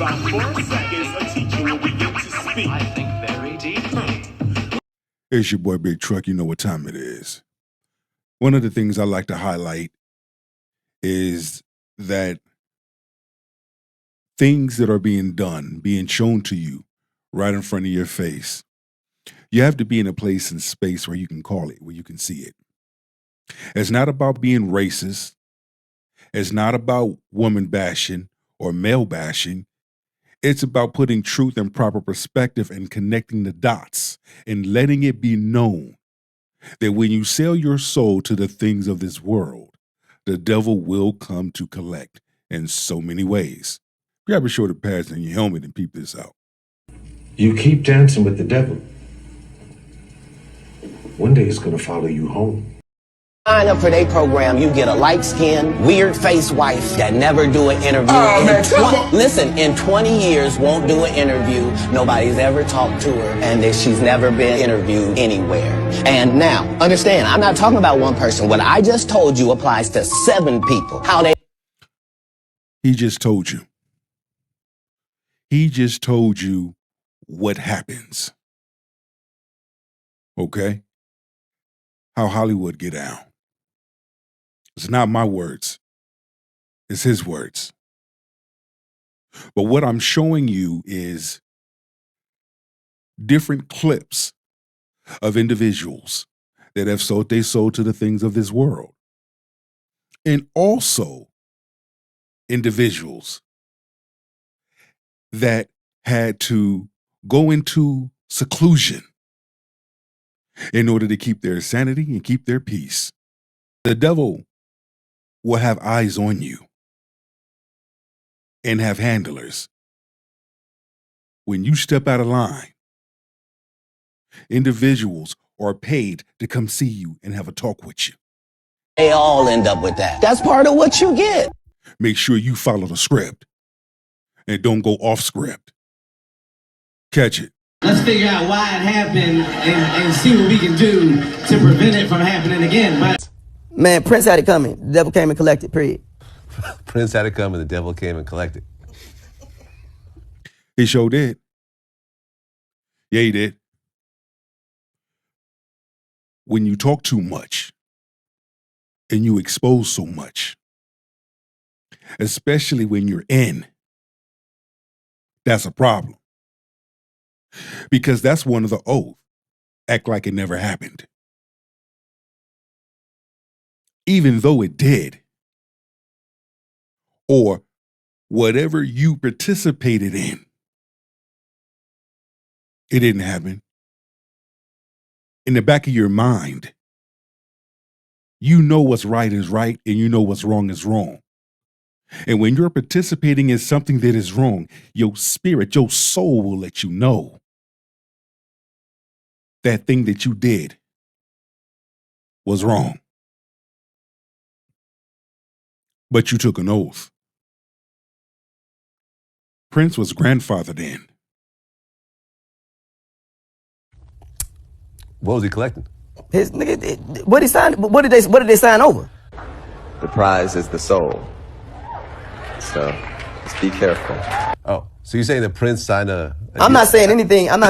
about 4 seconds, a teacher will begin to speak. I think very deeply. It's your boy Big Truck. You know what time it is. One of the things I like to highlight is that things that are being done, being shown to you right in front of your face, you have to be in a place and space where you can call it, where you can see it. It's not about being racist. It's not about woman bashing or male bashing. It's about putting truth in proper perspective and connecting the dots and letting it be known that when you sell your soul to the things of this world, the devil will come to collect in so many ways. Grab a shoulder pads and your helmet and peep this out. You keep dancing with the devil. One day it's gonna follow you home. Sign up for their program, you get a light-skinned, weird-faced wife that never do an interview. Listen, in 20 years, won't do an interview. Nobody's ever talked to her, and that she's never been interviewed anywhere. And now, understand, I'm not talking about one person. What I just told you applies to 7 people. How they... He just told you. He just told you what happens. Okay? How Hollywood get down. It's not my words. It's his words. But what I'm showing you is different clips of individuals that have sold their soul to the things of this world. And also individuals that had to go into seclusion in order to keep their sanity and keep their peace. The devil will have eyes on you and have handlers. When you step out of line, individuals are paid to come see you and have a talk with you. They all end up with that. That's part of what you get. Make sure you follow the script and don't go off script. Catch it. Let's figure out why it happened and see what we can do to prevent it from happening again. But Man, Prince had it coming. The devil came and collected, period. Prince had it coming, the devil came and collected. He sure did. Yeah, he did. When you talk too much and you expose so much, especially when you're in, that's a problem. Because that's one of the oath. Act like it never happened. Even though it did. Or whatever you participated in, it didn't happen. In the back of your mind, you know what's right is right and you know what's wrong is wrong. And when you're participating in something that is wrong, your spirit, your soul will let you know that thing that you did was wrong. But you took an oath. Prince was grandfathered in. What was he collecting? His nigga, what did they sign over? The prize is the soul. So just be careful. Oh, so you're saying that Prince signed a I'm not saying anything. I'm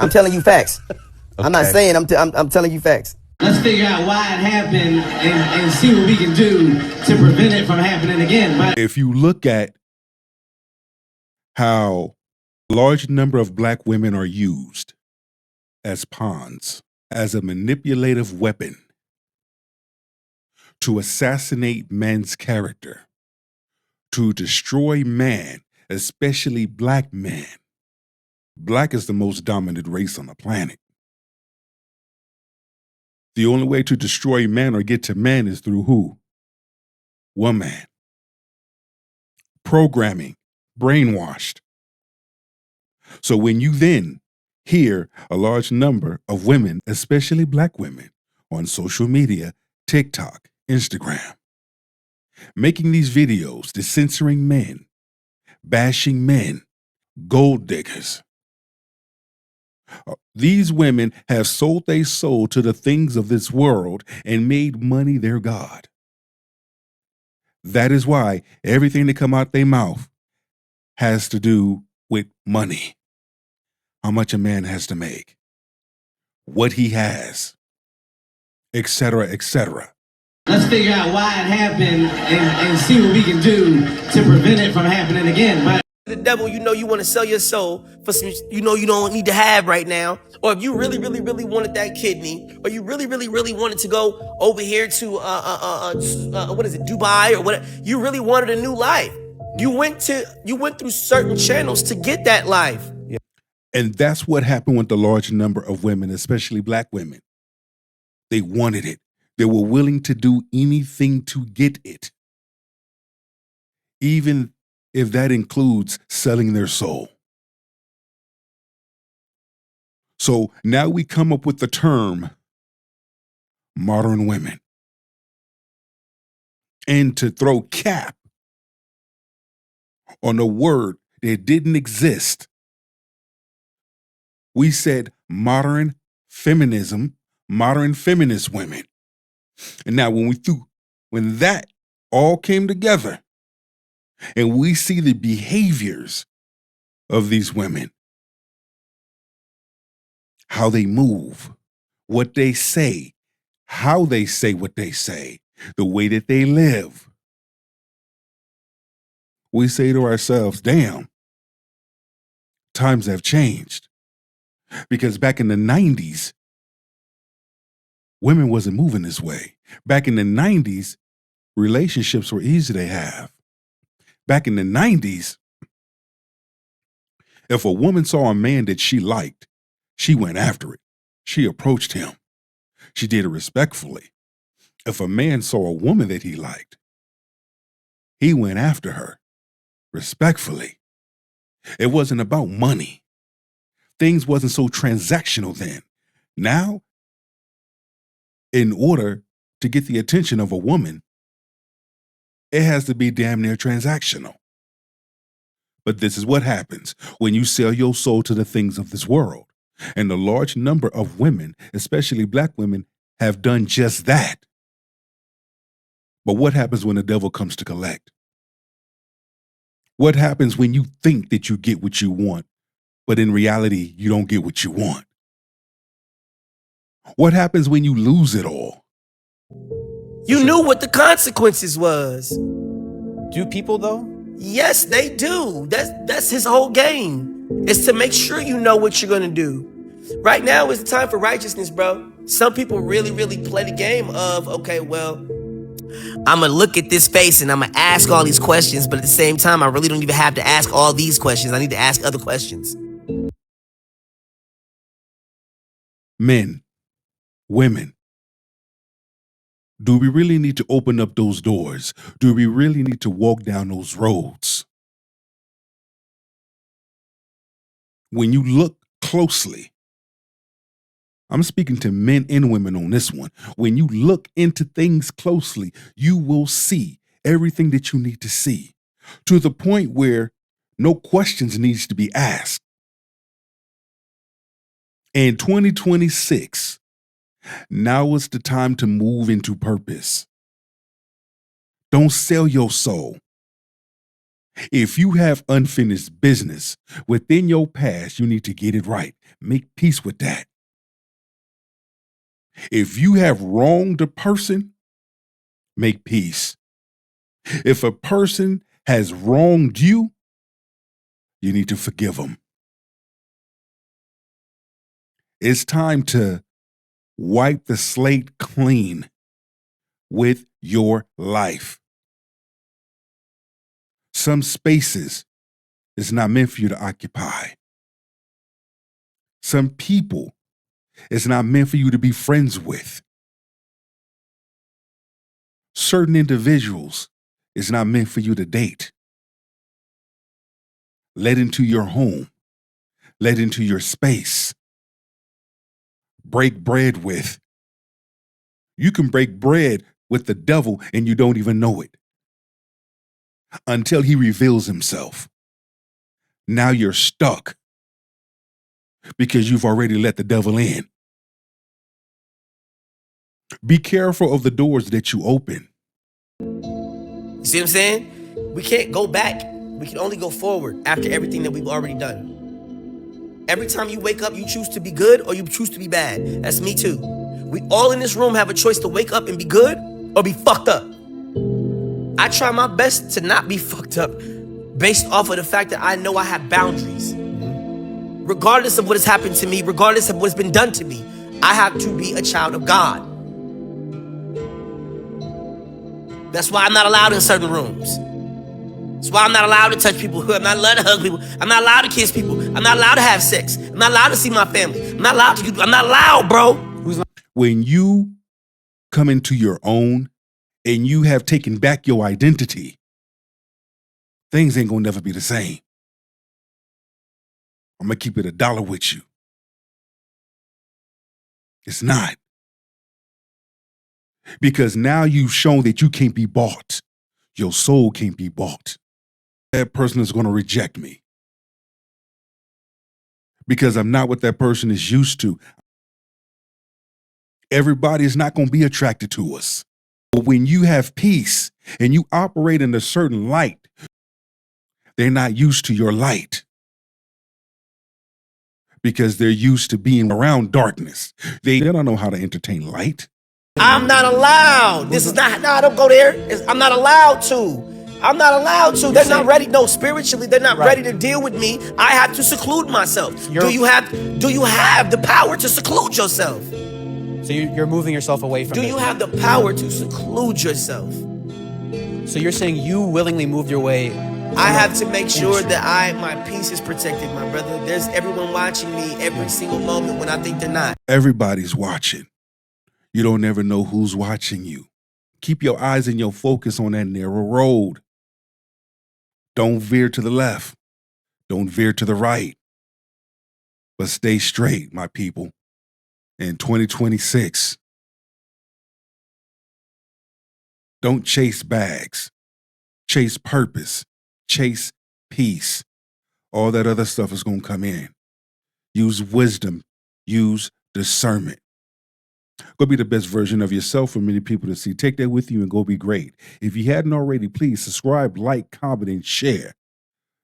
telling you facts. Okay. I'm not saying. I'm telling you facts. let's figure out why it happened and see what we can do to prevent it from happening again. But if you look at how a large number of black women are used as pawns, as a manipulative weapon to assassinate man's character, to destroy man, especially black men. Black is the most dominant race on the planet. The only way to destroy man or get to man is through who? One man. Programming, brainwashed. So when you then hear a large number of women, especially black women, on social media, TikTok, Instagram, making these videos, censoring men, bashing men, gold diggers. These women have sold their soul to the things of this world and made money their God. That is why everything that come out their mouth has to do with money. How much a man has to make, what he has, etc., etc. Let's figure out why it happened and see what we can do to prevent it from happening again. But The devil, you know you want to sell your soul for some you know you don't need to have right now. Or if you really, really, really wanted that kidney, or you really, really, really wanted to go over here to what is it, Dubai or whatever. You really wanted a new life. You went through certain channels to get that life. And that's what happened with the large number of women, especially black women. They wanted it. They were willing to do anything to get it, even if that includes selling their soul. So now we come up with the term modern women. And to throw cap on a word that didn't exist, we said modern feminism, modern feminist women. And now when that all came together and we see the behaviors of these women, how they move, what they say, how they say what they say, the way that they live, we say to ourselves, damn, times have changed. Because back in the 90s, women wasn't moving this way. Back in the 90s, relationships were easy to have. Back in the 90s, if a woman saw a man that she liked, she went after it. She approached him. She did it respectfully. If a man saw a woman that he liked, he went after her respectfully. It wasn't about money. Things wasn't so transactional then. Now, in order to get the attention of a woman, it has to be damn near transactional. But this is what happens when you sell your soul to the things of this world. And a large number of women, especially black women, have done just that. But what happens when the devil comes to collect? What happens when you think that you get what you want, but in reality, you don't get what you want? What happens when you lose it all? You knew what the consequences was. Do people though? Yes, they do. That's his whole game. It's to make sure you know what you're gonna do. Right now is the time for righteousness, bro. Some people really, really play the game of, okay, well, I'm gonna look at this face and I'm gonna ask all these questions, but at the same time, I really don't even have to ask all these questions. I need to ask other questions. Men, women, do we really need to open up those doors? Do we really need to walk down those roads? When you look closely, I'm speaking to men and women on this one. When you look into things closely, you will see everything that you need to see, to the point where no questions needs to be asked. In 2026, now is the time to move into purpose. Don't sell your soul. If you have unfinished business within your past, you need to get it right. Make peace with that. If you have wronged a person, make peace. If a person has wronged you, you need to forgive them. It's time to wipe the slate clean with your life. Some spaces is not meant for you to occupy. Some people is not meant for you to be friends with. Certain individuals is not meant for you to date. Let into your home. Let into your space. Break bread with. You can break bread with the devil and you don't even know it until he reveals himself. Now you're stuck because you've already let the devil in. Be careful of the doors that you open. You see what I'm saying? We can't go back. We can only go forward after everything that we've already done. Every time you wake up, you choose to be good or you choose to be bad. That's me too. We all in this room have a choice to wake up and be good or be fucked up. I try my best to not be fucked up based off of the fact that I know I have boundaries. Regardless of what has happened to me, regardless of what's been done to me, I have to be a child of God. That's why I'm not allowed in certain rooms. That's why I'm not allowed to touch people. I'm not allowed to hug people. I'm not allowed to kiss people. I'm not allowed to have sex. I'm not allowed to see my family. I'm not allowed to. I'm not allowed, bro. When you come into your own and you have taken back your identity, things ain't gonna never be the same. I'm gonna keep it $1 with you. It's not. Because now you've shown that you can't be bought. Your soul can't be bought. That person is gonna reject me. Because I'm not what that person is used to. Everybody is not gonna be attracted to us. But when you have peace and you operate in a certain light, they're not used to your light. Because they're used to being around darkness. They don't know how to entertain light. I'm not allowed. This is not, no, don't go there. I'm not allowed to. I'm not allowed to. They're not ready. No, spiritually, they're not ready to deal with me. I have to seclude myself. Do you have the power to seclude yourself? So you're moving yourself away from Do you have the power to seclude yourself? So you're saying you willingly moved your way. I have to make sure that my peace is protected, my brother. There's everyone watching me every single moment when I think they're not. Everybody's watching. You don't ever know who's watching you. Keep your eyes and your focus on that narrow road. Don't veer to the left. Don't veer to the right. But stay straight, my people. In 2026, don't chase bags. Chase purpose. Chase peace. All that other stuff is going to come in. Use wisdom. Use discernment. Go be the best version of yourself for many people to see. Take that with you and go be great. If you hadn't already, please subscribe, like, comment, and share.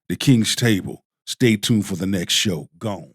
The King's Table. Stay tuned for the next show. Gone.